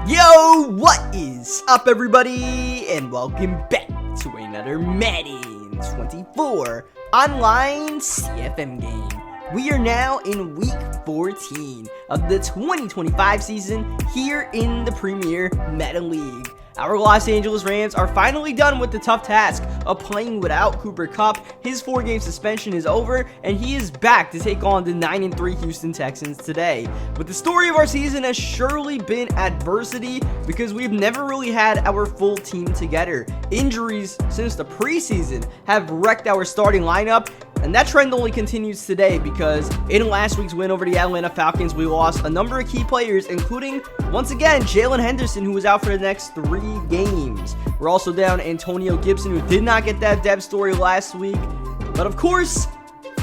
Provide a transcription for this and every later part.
Yo, what is up, everybody, and welcome back to another Madden 24 online CFM game. We are now in week 14 of the 2025 season here in the Premier Madden League. Our Los Angeles Rams are finally done with the tough task of playing without Cooper Kupp. His 4-game suspension is over, and he is back to take on the 9-3 Houston Texans today. But the story of our season has surely been adversity because we've never really had our full team together. Injuries since the preseason have wrecked our starting lineup, and that trend only continues today because in last week's win over the Atlanta Falcons, we lost a number of key players, including, once again, Jalen Henderson, who was out for the next 3 games. We're also down Antonio Gibson, who did not get that depth story last week. But of course,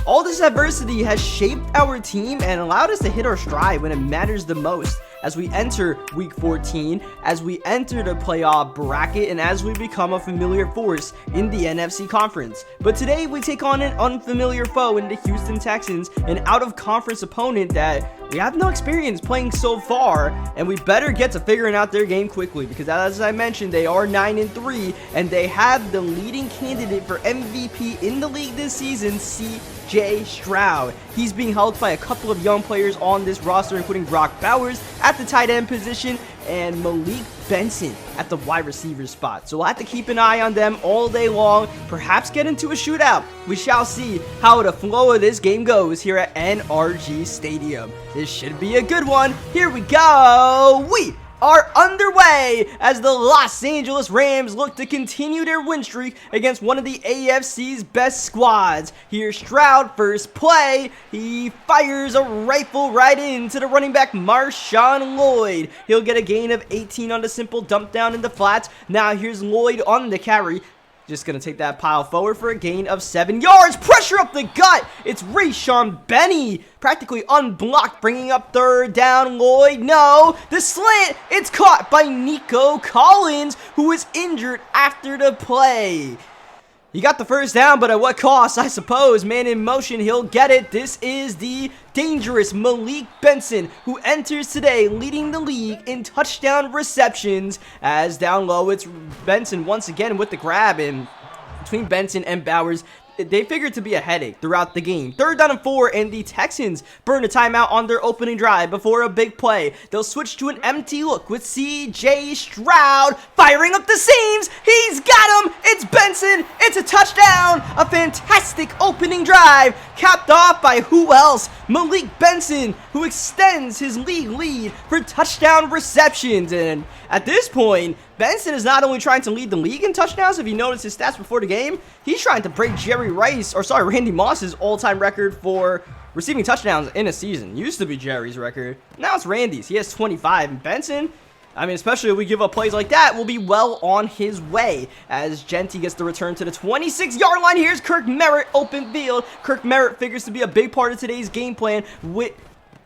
all this adversity has shaped our team and allowed us to hit our stride when it matters the most as we enter week 14, as we enter the playoff bracket, and as we become a familiar force in the NFC conference. But today we take on an unfamiliar foe in the Houston Texans, an out-of-conference opponent that we have no experience playing so far, and we better get to figuring out their game quickly because, as I mentioned, they are 9-3, and they have the leading candidate for MVP in the league this season, CJ Stroud. He's being helped by a couple of young players on this roster, including Brock Bowers at the tight end position and Malik Benson at the wide receiver spot. So we'll have to keep an eye on them all day long, perhaps get into a shootout. We shall see how the flow of this game goes here at NRG Stadium. This should be a good one. Here we go. We are underway as the Los Angeles Rams look to continue their win streak against one of the AFC's best squads. Here's Stroud, first play. He fires a rifle right into the running back Marshawn Lloyd. He'll get a gain of 18 on the simple dump down in the flats. Now here's Lloyd on the carry. Just going to take that pile forward for a gain of 7 yards. Pressure up the gut. It's Rayshon Benny. Practically unblocked, bringing up third down. Lloyd, no. The slant. It's caught by Nico Collins, who is injured after the play. He got the first down, but at what cost, I suppose. Man in motion, he'll get it. This is the dangerous Malik Benson, who enters today leading the league in touchdown receptions. As down low, it's Benson once again with the grab, and between Benson and Bowers, they figured to be a headache throughout the game. 3rd down and 4, and the Texans burn a timeout on their opening drive before a big play. They'll switch to an empty look with CJ Stroud firing up the seams. He's got him. It's Benson. It's a touchdown. A fantastic opening drive capped off by who else? Malik Benson, who extends his league lead for touchdown receptions. And at this point, Benson is not only trying to lead the league in touchdowns. If you notice his stats before the game, he's trying to break Randy Moss's all-time record for receiving touchdowns in a season. Used to be Jerry's record. Now it's Randy's. He has 25. And Benson, I mean, especially if we give up plays like that, will be well on his way as Genty gets the return to the 26-yard line. Here's Kirk Merritt, open field. Kirk Merritt figures to be a big part of today's game plan with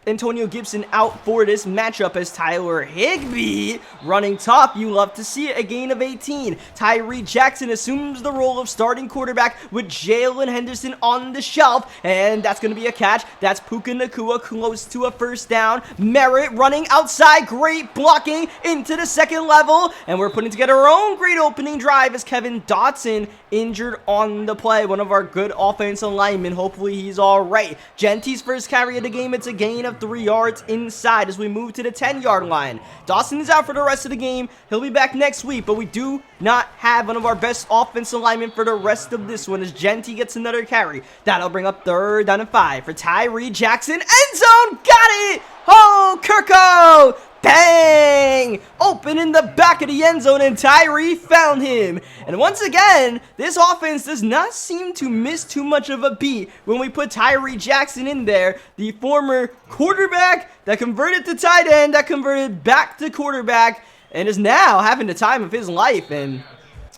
Antonio Gibson out for this matchup as Tyler Higbee running top. You love to see it. A gain of 18. Tyree Jackson assumes the role of starting quarterback with Jalen Henderson on the shelf, and that's going to be a catch. That's Puka Nacua close to a first down. Merritt running outside. Great blocking into the second level, and we're putting together our own great opening drive as Kevin Dotson injured on the play. One of our good offensive linemen. Hopefully he's all right. Genty's first carry of the game. It's a gain of 3 yards inside as we move to the 10-yard line. Dawson is out for the rest of the game. He'll be back next week, but we do not have one of our best offensive linemen for the rest of this one as Genty gets another carry. That'll bring up 3rd down and 5 for Tyree Jackson. End zone! Got it! Oh, Kirko! Bang! Open in the back of the end zone, and Tyree found him. And once again, this offense does not seem to miss too much of a beat when we put Tyree Jackson in there, the former quarterback that converted to tight end, that converted back to quarterback, and is now having the time of his life. And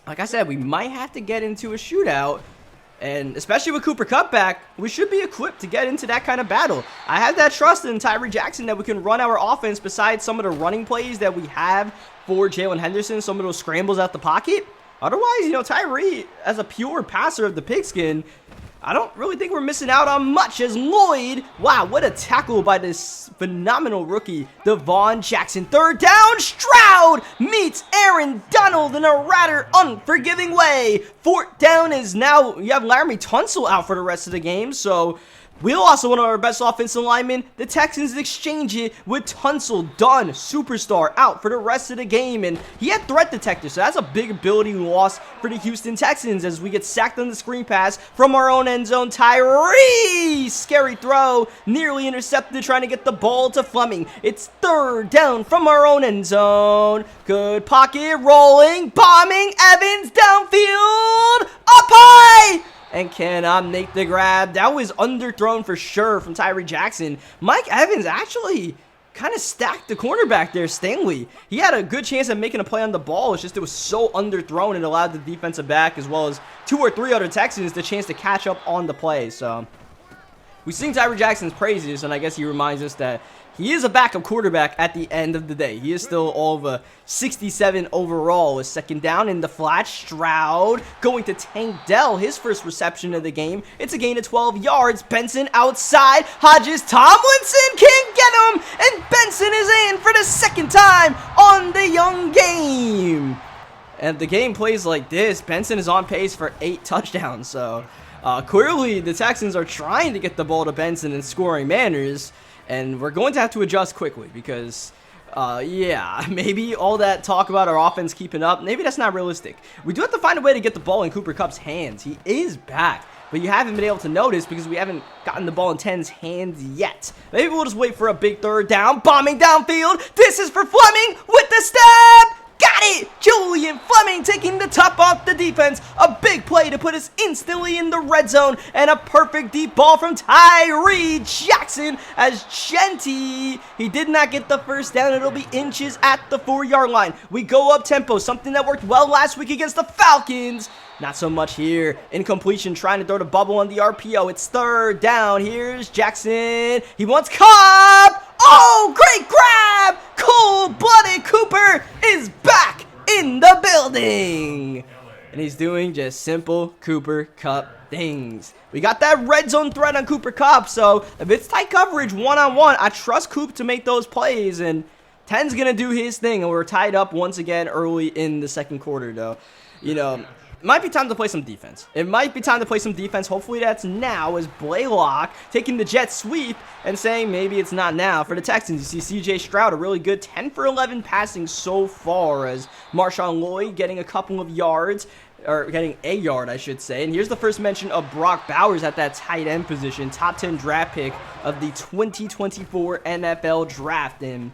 like I said, we might have to get into a shootout. And especially with Cooper Kupp back, we should be equipped to get into that kind of battle. I have that trust in Tyree Jackson that we can run our offense besides some of the running plays that we have for Jalen Henderson, some of those scrambles out the pocket. Otherwise, Tyree, as a pure passer of the pigskin, I don't really think we're missing out on much as Lloyd. Wow, what a tackle by this phenomenal rookie, Devon Jackson. 3rd down, Stroud! Stroud meets Aaron Donald in a rather unforgiving way. 4th down is now, you have Laramie Tunsil out for the rest of the game, so we lost one of our best offensive linemen. The Texans exchange it with Tunsil, done, superstar, out for the rest of the game. And he had threat detector, so that's a big ability loss for the Houston Texans as we get sacked on the screen pass from our own end zone. Tyree! Scary throw, nearly intercepted, trying to get the ball to Fleming. It's 3rd down from our own end zone. Good pocket, rolling, bombing, Evans downfield, up high! And cannot make the grab. That was underthrown for sure from Tyree Jackson. Mike Evans actually kind of stacked the cornerback there, Stanley. He had a good chance at making a play on the ball. It's just it was so underthrown, it allowed the defensive back as well as 2 or 3 other Texans the chance to catch up on the play. So we sing Tyree Jackson's praises, and I guess he reminds us that he is a backup quarterback at the end of the day. He is still all of a 67 overall. With 2nd down in the flat, Stroud going to Tank Dell, his first reception of the game. It's a gain of 12 yards. Benson outside. Hodges Tomlinson can't get him, and Benson is in for the 2nd time on the young game. And the game plays like this. Benson is on pace for 8 touchdowns. So clearly the Texans are trying to get the ball to Benson in scoring manners. And we're going to have to adjust quickly because, yeah, maybe all that talk about our offense keeping up, maybe that's not realistic. We do have to find a way to get the ball in Cooper Kupp's hands. He is back, but you haven't been able to notice because we haven't gotten the ball in 10's hands yet. Maybe we'll just wait for a big 3rd down, bombing downfield. This is for Fleming with the step. Got it! Julian Fleming taking the top off the defense. A big play to put us instantly in the red zone. And a perfect deep ball from Tyree Jackson as Genty. He did not get the 1st down. It'll be inches at the 4-yard line. We go up tempo, something that worked well last week against the Falcons. Not so much here. Incompletion, trying to throw the bubble on the RPO. It's 3rd down. Here's Jackson. He wants Cobb. Oh, great grab! Cold-blooded Cooper is back in the building. And he's doing just simple Cooper Kupp things. We got that red zone threat on Cooper Kupp, so if it's tight coverage one-on-one, I trust Coop to make those plays, and 10's going to do his thing, and we're tied up once again early in the 2nd quarter, though. You know, it might be time to play some defense. Hopefully that's now, as Blaylock taking the jet sweep and saying maybe it's not now. For the Texans, you see CJ Stroud, a really good 10 for 11 passing so far, as Marshawn Lloyd getting a couple of yards, or getting a yard, I should say. And here's the first mention of Brock Bowers at that tight end position, top 10 draft pick of the 2024 NFL draft. And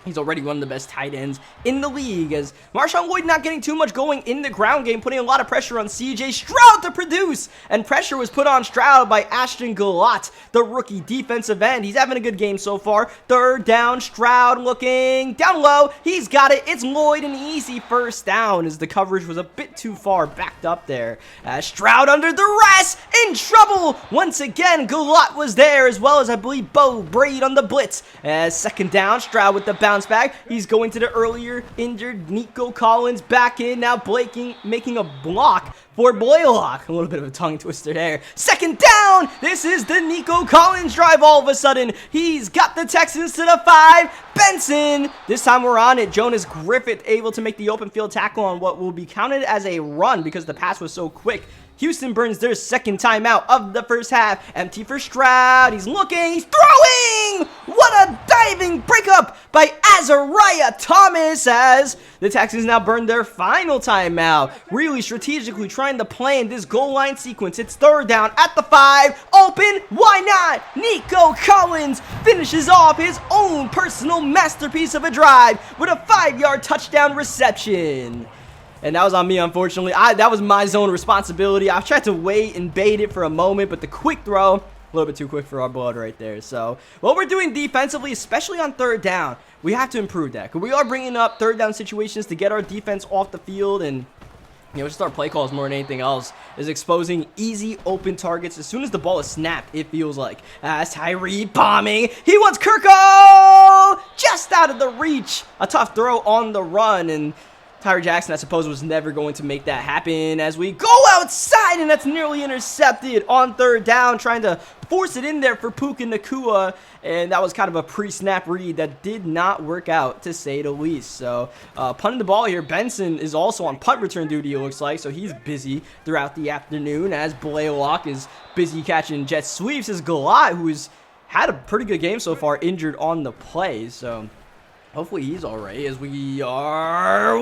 he's already one of the best tight ends in the league, as Marshawn Lloyd not getting too much going in the ground game, putting a lot of pressure on CJ Stroud to produce. And pressure was put on Stroud by Ashton Gallott, the rookie defensive end. He's having a good game so far. 3rd down, Stroud looking down low. He's got it. It's Lloyd, an easy 1st down, as the coverage was a bit too far backed up there. Stroud under duress, in trouble. Once again, Gallott was there, as well as I believe Bo Braid on the blitz. 2nd down, Stroud with the bounce back. He's going to the earlier injured Nico Collins back in. Now Blake making a block for Blaylock. A little bit of a tongue twister there. 2nd down. This is the Nico Collins drive all of a sudden. He's got the Texans to the 5. Benson. This time we're on it. Jonas Griffith able to make the open field tackle on what will be counted as a run because the pass was so quick. Houston burns their 2nd timeout of the 1st half. Empty for Stroud. He's looking. He's throwing. What a diving breakup by Azariah Thomas, as the Texans now burn their final timeout. Really strategically trying to plan this goal line sequence. It's 3rd down at the 5. Open. Why not? Nico Collins finishes off his own personal masterpiece of a drive with a 5-yard touchdown reception. And that was on me, unfortunately. That was my zone responsibility. I tried to wait and bait it for a moment, but the quick throw, a little bit too quick for our blood right there. So, what we're doing defensively, especially on 3rd down, we have to improve that. Because we are bringing up 3rd down situations to get our defense off the field, and just our play calls more than anything else is exposing easy open targets as soon as the ball is snapped, it feels like. As Tyree bombing, he wants Kirko just out of the reach. A tough throw on the run, and Tyree Jackson, I suppose, was never going to make that happen as we go outside, and that's nearly intercepted on third down, trying to force it in there for Puka Nacua, and that was kind of a pre-snap read that did not work out, to say the least. So, punting the ball here. Benson is also on punt return duty, it looks like, so he's busy throughout the afternoon, as Blaylock is busy catching jet sweeps, as Galat, who's had a pretty good game so far, injured on the play, so hopefully he's alright, as we are,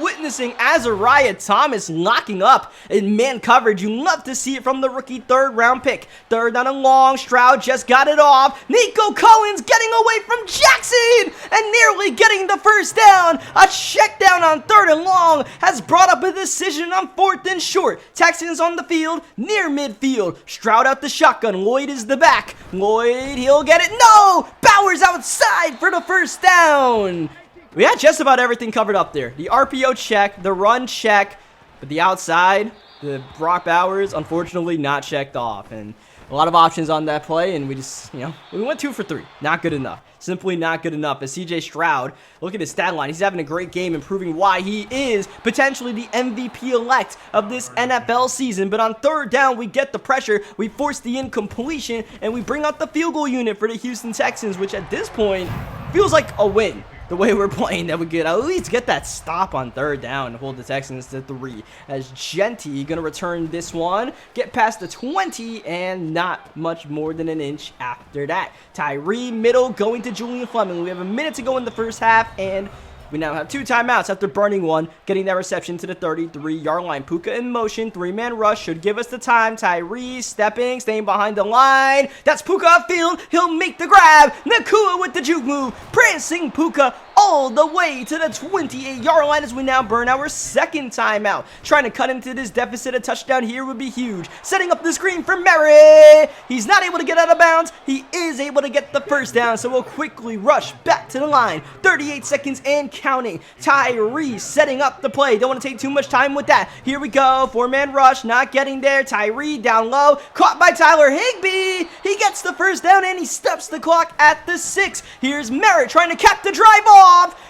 witnessing Azariah Thomas locking up in man coverage. You love to see it from the rookie third-round pick. Third down and long. Stroud just got it off. Nico Collins getting away from Jackson and nearly getting the first down. A check down on third and long has brought up a decision on fourth and short. Texans on the field, near midfield. Stroud out the shotgun. Lloyd is the back. Lloyd, he'll get it. No! Bowers outside for the first down. We had just about everything covered up there. The RPO check, the run check, but the outside, the Brock Bowers, unfortunately not checked off. And a lot of options on that play, and we just, we went 2 for 3. Not good enough. Simply not good enough. As CJ Stroud, look at his stat line. He's having a great game and proving why he is potentially the MVP elect of this NFL season. But on third down, we get the pressure. We force the incompletion, and we bring out the field goal unit for the Houston Texans, which at this point feels like a win. The way we're playing, that we could at least get that stop on third down and hold the Texans to 3. As Genty going to return this one, get past the 20, and not much more than an inch after that. Tyree middle going to Julian Fleming. We have a minute to go in the first half, and we now have 2 timeouts after burning one, getting that reception to the 33-yard line. Puka in motion, 3-man rush should give us the time. Tyree stepping, staying behind the line. That's Puka upfield. He'll make the grab. Nacua with the juke move, prancing Puka all the way to the 28-yard line as we now burn our second timeout. Trying to cut into this deficit. A touchdown here would be huge. Setting up the screen for Merritt. He's not able to get out of bounds. He is able to get the first down, so we'll quickly rush back to the line. 38 seconds and counting. Tyree setting up the play. Don't want to take too much time with that. Here we go. 4-man rush. Not getting there. Tyree down low. Caught by Tyler Higbee. He gets the first down and he steps the clock at the 6. Here's Merritt trying to cap the drive off.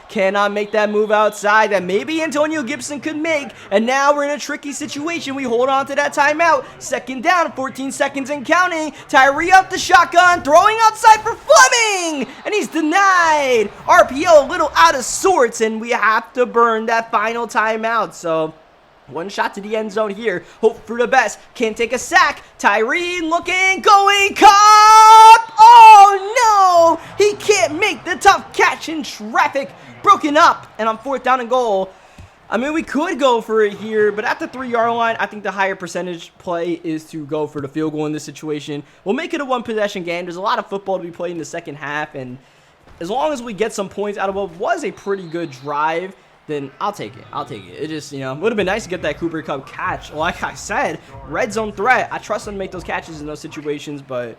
Cannot make that move outside that maybe Antonio Gibson could make. And now we're in a tricky situation. We hold on to that timeout. Second down, 14 seconds and counting. Tyree up the shotgun, throwing outside for Fleming. And he's denied. RPO a little out of sorts, and we have to burn that final timeout. So one shot to the end zone here. Hope for the best. Can't take a sack. Tyree looking, going, caught. Oh, no. He can't make the tough catch in traffic. Broken up. And on fourth down and goal, I mean, we could go for it here, but at the 3-yard line, I think the higher percentage play is to go for the field goal in this situation. We'll make it a one-possession game. There's a lot of football to be played in the second half, and as long as we get some points out of what was a pretty good drive, then I'll take it. I'll take it. It just, would have been nice to get that Cooper Kupp catch. Like I said, red zone threat. I trust him to make those catches in those situations, but,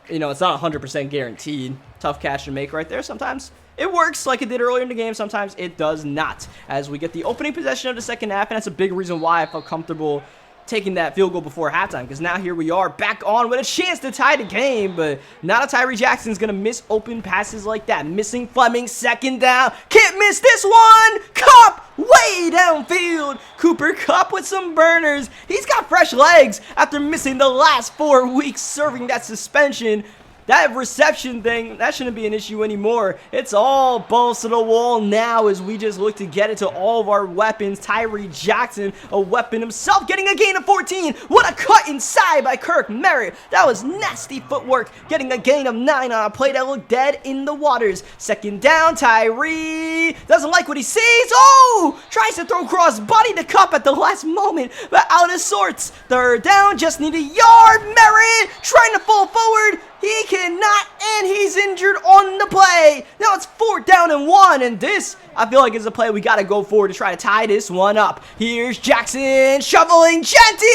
it's not 100% guaranteed. Tough catch to make right there. Sometimes it works like it did earlier in the game. Sometimes it does not. As we get the opening possession of the second half, and that's a big reason why I felt comfortable taking that field goal before halftime, because now here we are back on with a chance to tie the game, but not a Tyree Jackson's gonna miss open passes like that. Missing Fleming, second down, can't miss this one. Kupp way downfield. Cooper Kupp with some burners. He's got fresh legs after missing the last 4 weeks serving that suspension. That reception thing, that shouldn't be an issue anymore. It's all balls to the wall now as we just look to get it to all of our weapons. Tyree Jackson, a weapon himself, getting a gain of 14. What a cut inside by Kirk Merritt. That was nasty footwork, getting a gain of 9 on a play that looked dead in the waters. Second down, Tyree doesn't like what he sees. Oh, tries to throw cross body to Kupp at the last moment, but out of sorts. Third down, just need a yard. Merritt trying to fall forward. He cannot, and he's injured on the play. Now it's 4th down and 1, and this, I feel like, is a play we got to go for to try to tie this one up. Here's Jackson shoveling. Genty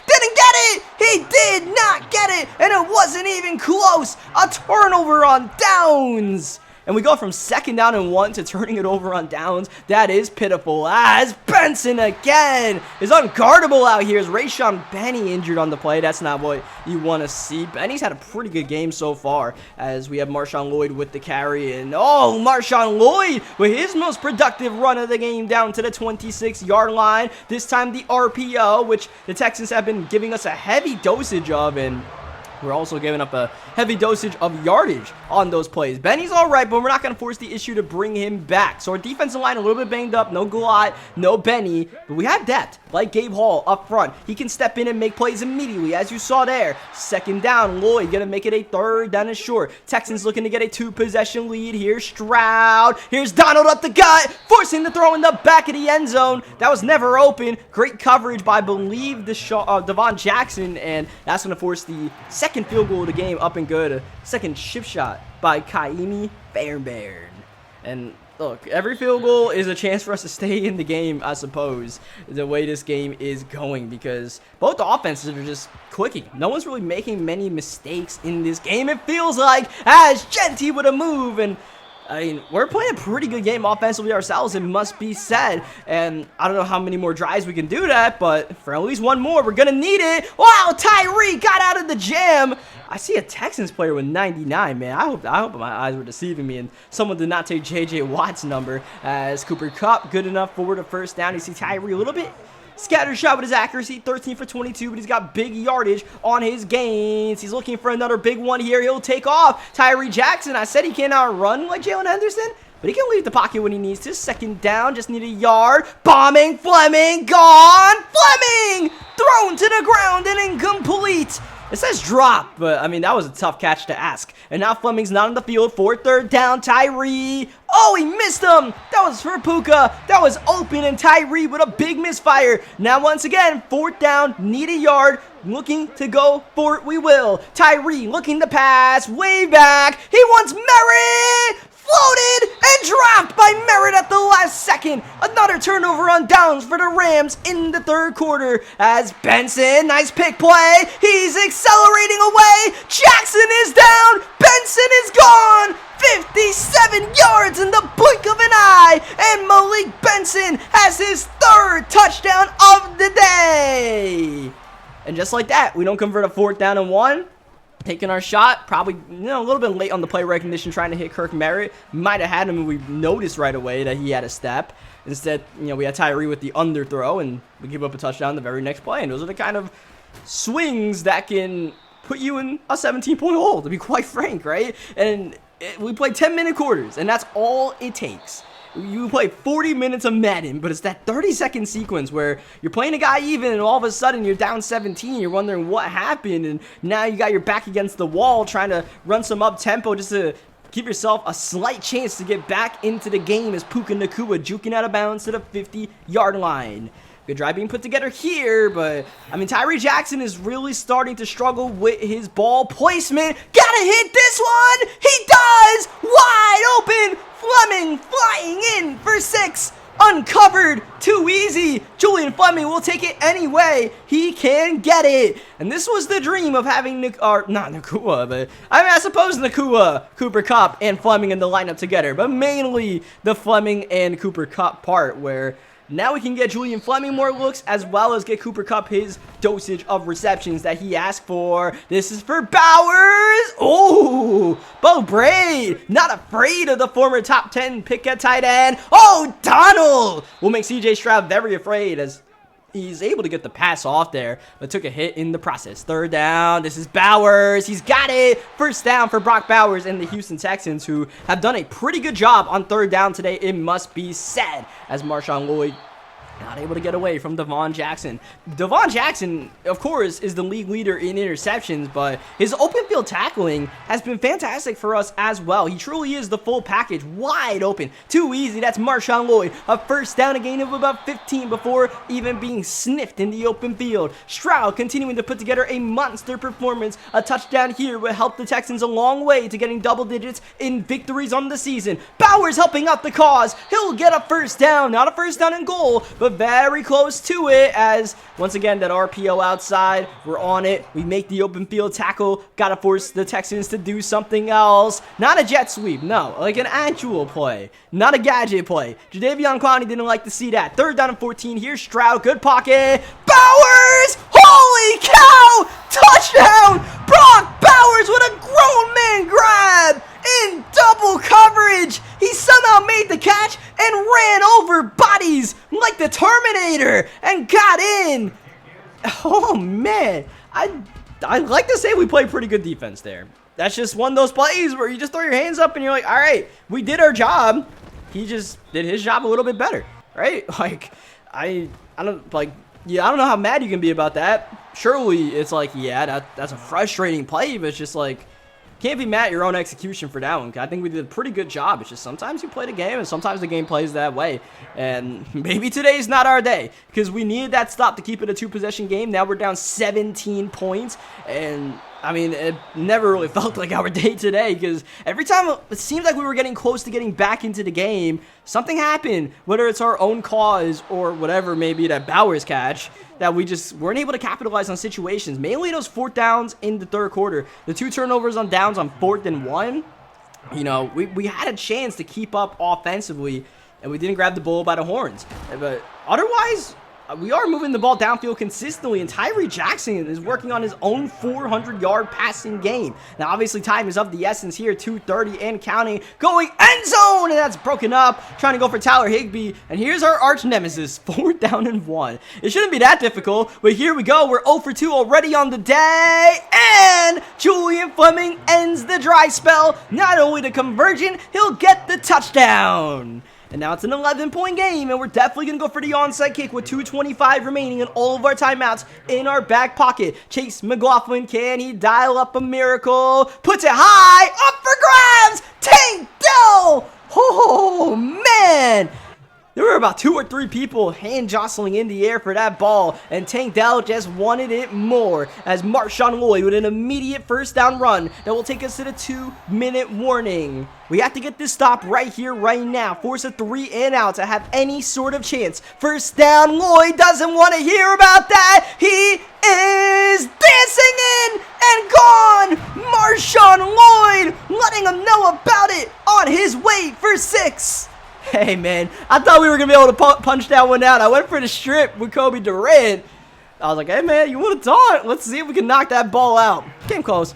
didn't get it. He did not get it, and it wasn't even close. A turnover on downs. and we go from 2nd down and 1 to turning it over on downs. That is pitiful, as Benson again is unguardable out here. Is Rayshon Benny injured on the play? That's not what you want to see. Benny's had a pretty good game so far, as we have Marshawn Lloyd with the carry, and oh, Marshawn Lloyd with his most productive run of the game down to the 26-yard line. This time the RPO, which the Texans have been giving us a heavy dosage of, and we're also giving up a heavy dosage of yardage on those plays. Benny's all right, but we're not going to force the issue to bring him back. So our defensive line a little bit banged up. No Glot, no Benny, but we have depth. Like Gabe Hall up front. He can step in and make plays immediately, as you saw there. 2nd down, Lloyd going to make it a 3rd down and short. Texans looking to get a 2-possession lead here. Stroud. Here's Donald up the gut, forcing the throw in the back of the end zone. That was never open. Great coverage by, I believe, Devon Jackson, and that's going to force the 2nd field goal of the game up and good. A 2nd chip shot by Kaimi Fairbairn. And look, every field goal is a chance for us to stay in the game, I suppose, the way this game is going, because both the offenses are just clicking. No one's really making many mistakes in this game, it feels like, as Genty with a move. And I mean, we're playing a pretty good game offensively ourselves, it must be said. And I don't know how many more drives we can do that, but for at least one more, we're going to need it. Wow, Tyree got out of the jam. I see a Texans player with 99, man. I hope my eyes were deceiving me, and someone did not take J.J. Watt's number, as Cooper Kupp good enough for the 1st down. You see Tyree a little bit scattershot with his accuracy, 13 for 22, but he's got big yardage on his gains. He's looking for another big one here. He'll take off. Tyree Jackson, I said he cannot run like Jalen Henderson, but he can leave the pocket when he needs to. 2nd down, just need a yard. Bombing, Fleming, gone. Fleming thrown to the ground and incomplete. It says drop, but I mean, that was a tough catch to ask. And now Fleming's not on the field for 3rd down. Tyree. Oh, he missed him. That was for Puka. That was open, and Tyree with a big misfire. Now, once again, 4th down, need a yard. Looking to go for it, we will. Tyree looking to pass. Way back. He wants Merritt. Floated and dropped by Merritt at the last second. Another turnover on downs for the Rams in the 3rd quarter, as Benson, nice pick play. He's accelerating away. Jackson is down. Benson is gone. 57 yards in the blink of an eye, and Malik Benson has his 3rd touchdown of the day. And just like that, we don't convert a 4th down and 1. Taking our shot, probably a little bit late on the play recognition, trying to hit Kirk Merritt. Might have had him, and we noticed right away that he had a step. Instead, we had Tyree with the underthrow, and we give up a touchdown the very next play. And those are the kind of swings that can put you in a 17-point hole, to be quite frank, right? And we play 10-minute quarters, and that's all it takes. You play 40 minutes of Madden, but it's that 30-second sequence where you're playing a guy even, and all of a sudden you're down 17. You're wondering what happened, and now you got your back against the wall trying to run some up-tempo just to give yourself a slight chance to get back into the game, as Puka Nacua juking out of bounds to the 50-yard line. Good drive being put together here, but I mean, Tyree Jackson is really starting to struggle with his ball placement. Gotta hit this one. He does. Wide open. Fleming flying in for 6. Uncovered. Too easy. Julian Fleming will take it anyway. He can get it. And this was the dream of having not Nacua, but I suppose Nacua, Cooper Kupp, and Fleming in the lineup together, but mainly the Fleming and Cooper Kupp part, where now we can get Julian Fleming more looks, as well as get Cooper Kupp his dosage of receptions that he asked for. This is for Bowers. Oh, Bo Braid, not afraid of the former top 10 pick at tight end. Oh, Donald will make CJ Stroud very afraid, as he's able to get the pass off there, but took a hit in the process. 3rd down. This is Bowers. He's got it. 1st down for Brock Bowers and the Houston Texans, who have done a pretty good job on 3rd down today, it must be said, as Marshawn Lloyd not able to get away from Devon Jackson. Devon Jackson, of course, is the league leader in interceptions, but his open field tackling has been fantastic for us as well. He truly is the full package, wide open. Too easy. That's Marshawn Lloyd. A 1st down, a gain of about 15 before even being sniffed in the open field. Stroud continuing to put together a monster performance. A touchdown here will help the Texans a long way to getting double digits in victories on the season. Bowers helping out the cause. He'll get a 1st down. Not a 1st down and goal, but but very close to it, as once again that RPO outside, we're on it. We make the open field tackle. Gotta force the Texans to do something else. Not a jet sweep, no, like an actual play, not a gadget play. Jadeveon Clowney didn't like to see that. 3rd down and 14. Here's Stroud, good pocket. Bowers, holy cow, touchdown! Brock Bowers with a grown man grab in double coverage. He somehow made the catch and ran over bodies like the Terminator and got in. Oh man, I'd like to say we played pretty good defense there. That's just one of those plays where you just throw your hands up and you're like, all right, we did our job. He just did his job a little bit better, right? Like, I don't know how mad you can be about that. Surely it's like, yeah, that's a frustrating play, but it's just like, can't be mad at your own execution for that one. I think we did a pretty good job. It's just sometimes you play the game and sometimes the game plays that way. And maybe today's not our day because we needed that stop to keep it a 2-possession game. Now we're down 17 points. And I mean, it never really felt like our day today because every time it seemed like we were getting close to getting back into the game, something happened, whether it's our own cause or whatever, maybe that Bowers catch, that we just weren't able to capitalize on situations. Mainly those 4th downs in the 3rd quarter. The 2 turnovers on downs on 4th and 1. You know, we had a chance to keep up offensively, and we didn't grab the bull by the horns. But otherwise, we are moving the ball downfield consistently, and Tyree Jackson is working on his own 400-yard passing game. Now, obviously, time is of the essence here. 2:30 and counting. Going end zone, and that's broken up. Trying to go for Tyler Higbee, and here's our arch nemesis, 4th down and 1. It shouldn't be that difficult, but here we go. We're 0 for 2 already on the day, and Julian Fleming ends the dry spell. Not only the conversion, he'll get the touchdown. And now it's an 11-point game, and we're definitely going to go for the onside kick with 2:25 remaining and all of our timeouts in our back pocket. Chase McLaughlin, can he dial up a miracle? Puts it high, up for grabs! Tank Dell! Oh, man! There were about 2 or 3 people hand jostling in the air for that ball, and Tank Dell just wanted it more as Marshawn Lloyd with an immediate 1st down run that will take us to the 2-minute warning. We have to get this stop right here, right now. Force a 3 and out to have any sort of chance. 1st down, Lloyd doesn't want to hear about that. He is dancing in and gone. Marshawn Lloyd letting him know about it on his way for 6. Hey, man, I thought we were going to be able to punch that one out. I went for the strip with Kobe Durant. I was like, hey, man, you want to taunt? Let's see if we can knock that ball out. Came close.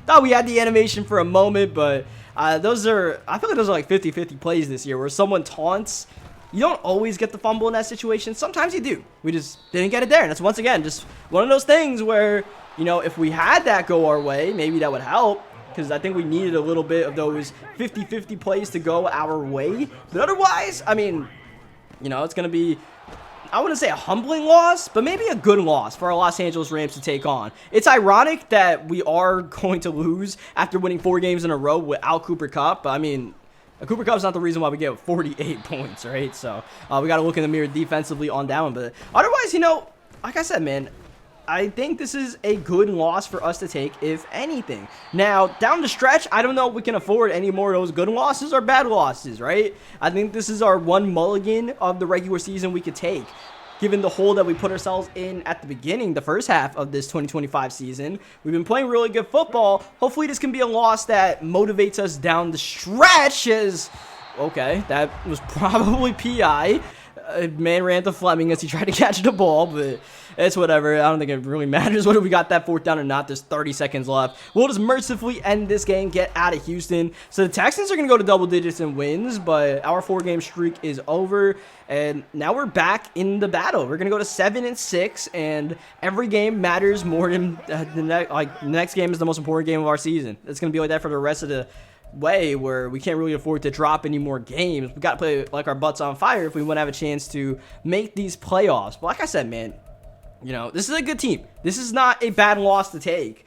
Thought we had the animation for a moment, but I feel like those are like 50-50 plays this year where someone taunts. You don't always get the fumble in that situation. Sometimes you do. We just didn't get it there. And that's, once again, just one of those things where, you know, if we had that go our way, maybe that would help. Because I think we needed a little bit of those 50-50 plays to go our way. But otherwise, I mean, you know, it's going to be, I wouldn't say a humbling loss, but maybe a good loss for our Los Angeles Rams to take on. It's ironic that we are going to lose after winning 4 games in a row without Cooper Kupp. I mean, Cooper Kupp's not the reason why we get 48 points, right? So we got to look in the mirror defensively on that one. But otherwise, you know, like I said, man, I think this is a good loss for us to take, if anything. Now, down the stretch, I don't know if we can afford any more of those good losses or bad losses, right? I think this is our one mulligan of the regular season we could take, given the hole that we put ourselves in at the beginning, the first half of this 2025 season. We've been playing really good football. Hopefully, this can be a loss that motivates us down the stretch as, okay, that was probably PI. Man ran to Fleming as he tried to catch the ball, but it's whatever. I don't think it really matters whether we got that 4th down or not. There's 30 seconds left. We'll just mercifully end this game, get out of Houston. So the Texans are going to go to double digits in wins, but our 4-game streak is over, and now we're back in the battle. We're going to go to 7-6, and every game matters more than the next game is the most important game of our season. It's going to be like that for the rest of the way, where we can't really afford to drop any more games. We got to play like our butts on fire if we want to have a chance to make these playoffs. But like I said, man, you know, this is a good team. This is not a bad loss to take.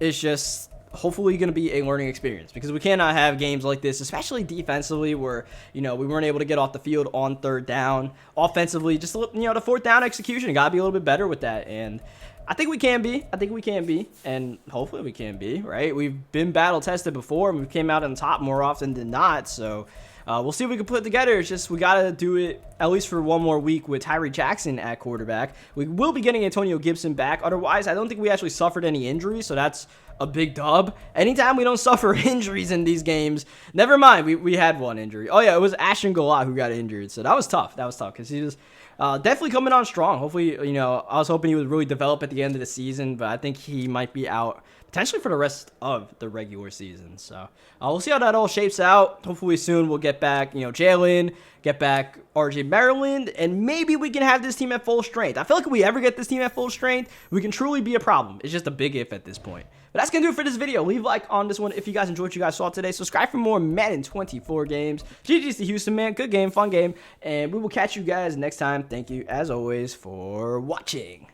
It's just hopefully going to be a learning experience, because we cannot have games like this, especially defensively, where, you know, we weren't able to get off the field on 3rd down. Offensively, just, you know, the 4th down execution, got to be a little bit better with that. And I think we can be. And hopefully we can be, right? We've been battle tested before, and we came out on top more often than not. So we'll see if we can put it together. It's just we got to do it at least for one more week with Tyree Jackson at quarterback. We will be getting Antonio Gibson back. Otherwise, I don't think we actually suffered any injuries, so that's a big dub. Anytime we don't suffer injuries in these games, never mind, we had one injury. Oh, yeah, it was Ashton Golat who got injured, so that was tough. That was tough because he was definitely coming on strong. Hopefully, I was hoping he would really develop at the end of the season, but I think he might be out potentially for the rest of the regular season. So we'll see how that all shapes out. Hopefully soon we'll get back, Jalen, get back RJ Maryland, and maybe we can have this team at full strength. I feel like if we ever get this team at full strength, we can truly be a problem. It's just a big if at this point. But that's going to do it for this video. Leave a like on this one if you guys enjoyed what you guys saw today. Subscribe for more Madden 24 games. GG's to Houston, man. Good game, fun game. And we will catch you guys next time. Thank you, as always, for watching.